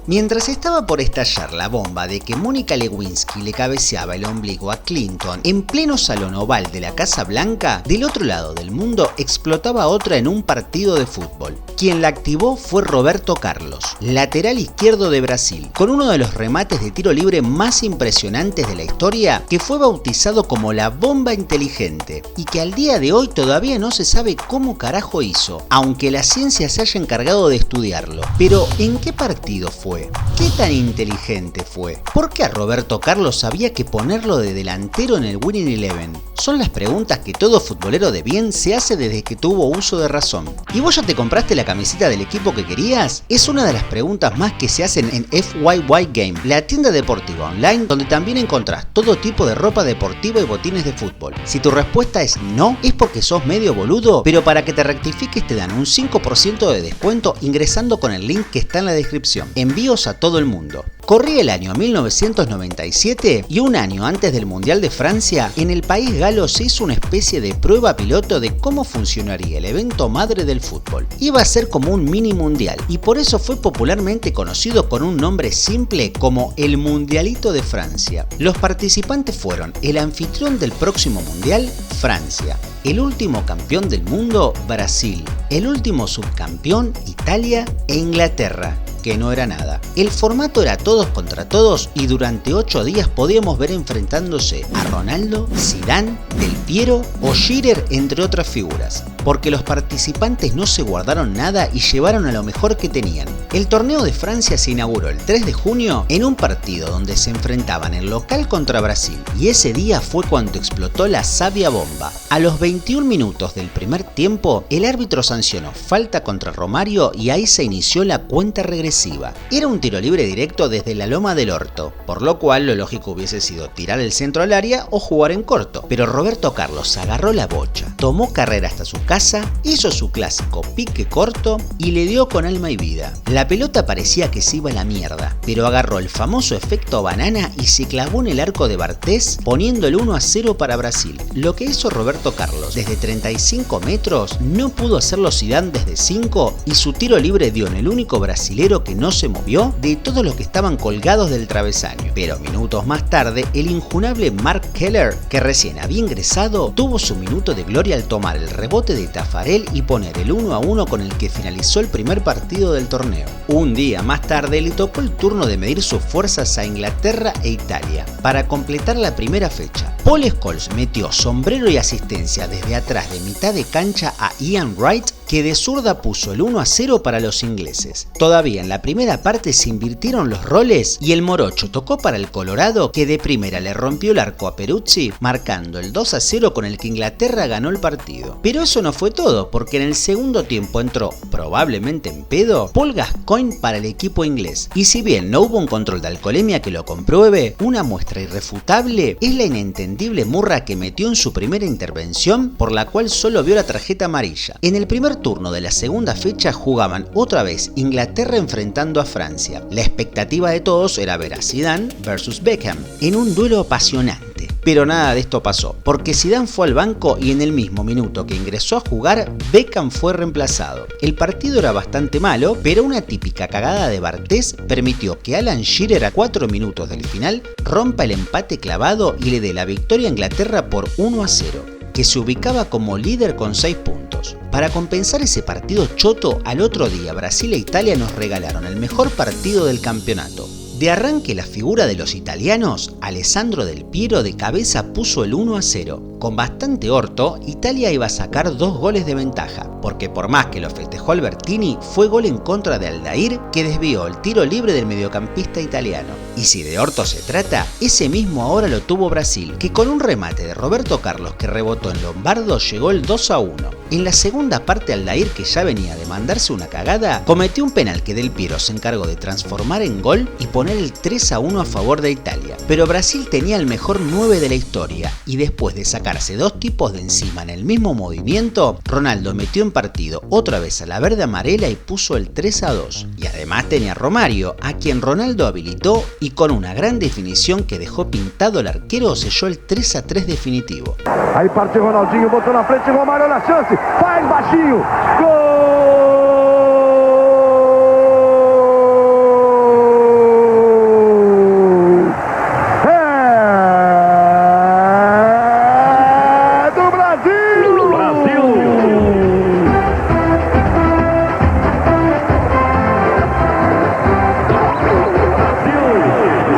Mientras estaba por estallar la bomba de que Mónica Lewinsky le cabeceaba el ombligo a Clinton en pleno salón oval de la Casa Blanca, del otro lado del mundo explotaba otra en un partido de fútbol. Quien la activó fue Roberto Carlos, lateral izquierdo de Brasil, con uno de los remates de tiro libre más impresionantes de la historia, que fue bautizado como la bomba inteligente y que al día de hoy todavía no se sabe cómo carajo hizo, aunque la ciencia se haya encargado de estudiarlo. Pero ¿en qué partido fue? ¿Qué tan inteligente fue? ¿Por qué a Roberto Carlos había que ponerlo de delantero en el Winning Eleven? Son las preguntas que todo futbolero de bien se hace desde que tuvo uso de razón. ¿Y vos ya te compraste la camiseta del equipo que querías? Es una de las preguntas más que se hacen en FYY Game, la tienda deportiva online donde también encontrás todo tipo de ropa deportiva y botines de fútbol. Si tu respuesta es no, es porque sos medio boludo, pero para que te rectifiques te dan un 5% de descuento ingresando con el link que está en la descripción. Envíos a todo el mundo. Corría el año 1997 y un año antes del Mundial de Francia, en el país galo se hizo una especie de prueba piloto de cómo funcionaría el evento madre del fútbol. Iba a ser como un mini mundial y por eso fue popularmente conocido con un nombre simple como el Mundialito de Francia. Los participantes fueron el anfitrión del próximo mundial, Francia, el último campeón del mundo, Brasil, el último subcampeón, Italia e Inglaterra, que no era nada. El formato era todos contra todos y durante 8 días podíamos ver enfrentándose a Ronaldo, Zidane, Del Piero o Shearer, entre otras figuras, porque los participantes no se guardaron nada y llevaron a lo mejor que tenían. El torneo de Francia se inauguró el 3 de junio en un partido donde se enfrentaban el local contra Brasil y ese día fue cuando explotó la sabia bomba. A los 21 minutos del primer tiempo, el árbitro sancionó falta contra Romario y ahí se inició la cuenta regresiva. Era un tiro libre directo desde la loma del orto, por lo cual lo lógico hubiese sido tirar el centro al área o jugar en corto, pero Roberto Carlos agarró la bocha, tomó carrera hasta su casa, hizo su clásico pique corto y le dio con alma y vida. La pelota parecía que se iba a la mierda, pero agarró el famoso efecto banana y se clavó en el arco de Bartés, poniendo el 1-0 para Brasil. Lo que hizo Roberto Carlos desde 35 metros no pudo hacerlo Zidane desde 5 y su tiro libre dio en el único brasilero que no se movió de todos los que estaban colgados del travesaño. Pero minutos más tarde, el injunable Mark Keller, que recién había ingresado, tuvo su minuto de gloria al tomar el rebote de Tafarel y poner el 1-1 con el que finalizó el primer partido del torneo. Un día más tarde le tocó el turno de medir sus fuerzas a Inglaterra e Italia. Para completar la primera fecha, Paul Scholes metió sombrero y asistencia desde atrás de mitad de cancha a Ian Wright, que de zurda puso el 1-0 para los ingleses. Todavía en la primera parte se invirtieron los roles y el morocho tocó para el Colorado, que de primera le rompió el arco a Peruzzi, marcando el 2-0 con el que Inglaterra ganó el partido. Pero eso no fue todo, porque en el segundo tiempo entró, probablemente en pedo, Paul Gascoigne para el equipo inglés. Y si bien no hubo un control de alcoholemia que lo compruebe, una muestra irrefutable es la inentendible murra que metió en su primera intervención, por la cual solo vio la tarjeta amarilla. En el primer turno de la segunda fecha jugaban otra vez Inglaterra enfrentando a Francia. La expectativa de todos era ver a Zidane versus Beckham en un duelo apasionante. Pero nada de esto pasó, porque Zidane fue al banco y en el mismo minuto que ingresó a jugar, Beckham fue reemplazado. El partido era bastante malo, pero una típica cagada de Bartés permitió que Alan Shearer a 4 minutos del final rompa el empate clavado y le dé la victoria a Inglaterra por 1-0, que se ubicaba como líder con 6 puntos. Para compensar ese partido choto, al otro día Brasil e Italia nos regalaron el mejor partido del campeonato. De arranque, la figura de los italianos, Alessandro Del Piero, de cabeza puso el 1-0. Con bastante orto, Italia iba a sacar 2 goles de ventaja, porque por más que lo festejó Albertini, fue gol en contra de Aldair, que desvió el tiro libre del mediocampista italiano. Y si de orto se trata, ese mismo ahora lo tuvo Brasil, que con un remate de Roberto Carlos que rebotó en Lombardo llegó el 2-1. En la segunda parte, Aldair, que ya venía de mandarse una cagada, cometió un penal que Del Piero se encargó de transformar en gol y poner el 3-1 a favor de Italia. Pero Brasil tenía el mejor 9 de la historia y después de sacarse 2 tipos de encima en el mismo movimiento, Ronaldo metió en partido otra vez a la verde amarela y puso el 3-2. Y además tenía a Romario, a quien Ronaldo habilitó y con una gran definición que dejó pintado el arquero selló el 3-3 definitivo. Aí partiu Ronaldinho, botou na frente, Romário na chance, faz baixinho, gol!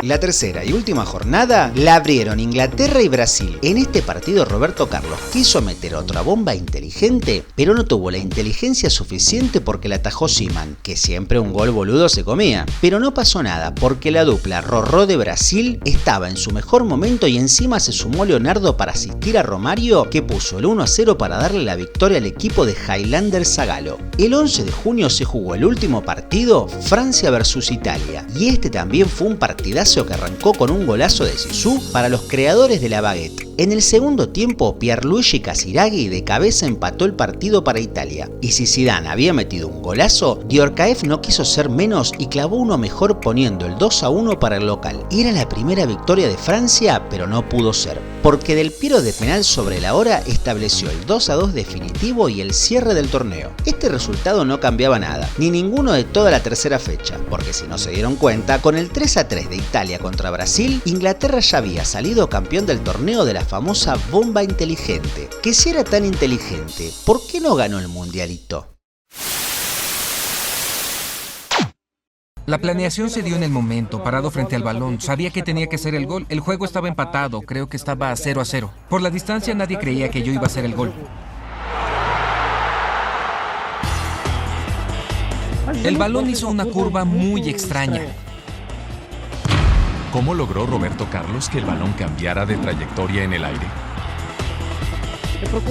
La tercera y última jornada la abrieron Inglaterra y Brasil. En este partido Roberto Carlos quiso meter otra bomba inteligente, pero no tuvo la inteligencia suficiente porque la atajó Seaman, que siempre un gol boludo se comía. Pero no pasó nada porque la dupla Rorró de Brasil estaba en su mejor momento y encima se sumó Leonardo para asistir a Romario, que puso el 1-0 para darle la victoria al equipo de Highlander Zagallo. El 11 de junio se jugó el último partido, Francia vs Italia, y este también fue un partidazo que arrancó con un golazo de Zizou para los creadores de la baguette. En el segundo tiempo, Pierluigi Casiraghi de cabeza empató el partido para Italia, y si Zidane había metido un golazo, Djorkaeff no quiso ser menos y clavó uno mejor poniendo el 2-1 para el local. Era la primera victoria de Francia, pero no pudo ser, porque Del Piero de penal sobre la hora estableció el 2-2 definitivo y el cierre del torneo. Este resultado no cambiaba nada, ni ninguno de toda la tercera fecha, porque si no se dieron cuenta, con el 3-3 de Italia contra Brasil, Inglaterra ya había salido campeón del torneo de la famosa bomba inteligente. Que si era tan inteligente, ¿por qué no ganó el mundialito? La planeación se dio en el momento, parado frente al balón. Sabía que tenía que ser el gol. El juego estaba empatado, creo que estaba 0-0. Por la distancia nadie creía que yo iba a hacer el gol. El balón hizo una curva muy extraña. ¿Cómo logró Roberto Carlos que el balón cambiara de trayectoria en el aire?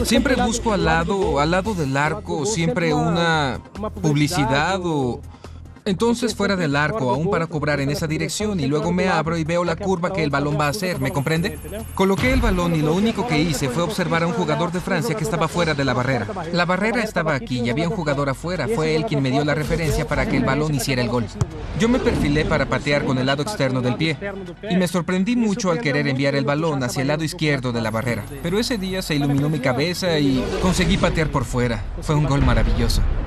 Siempre busco al lado del arco, siempre una publicidad o... Entonces fuera del arco, aún para cobrar en esa dirección, y luego me abro y veo la curva que el balón va a hacer, ¿me comprende? Coloqué el balón y lo único que hice fue observar a un jugador de Francia que estaba fuera de la barrera. La barrera estaba aquí y había un jugador afuera, fue él quien me dio la referencia para que el balón hiciera el gol. Yo me perfilé para patear con el lado externo del pie, y me sorprendí mucho al querer enviar el balón hacia el lado izquierdo de la barrera. Pero ese día se iluminó mi cabeza y conseguí patear por fuera. Fue un gol maravilloso.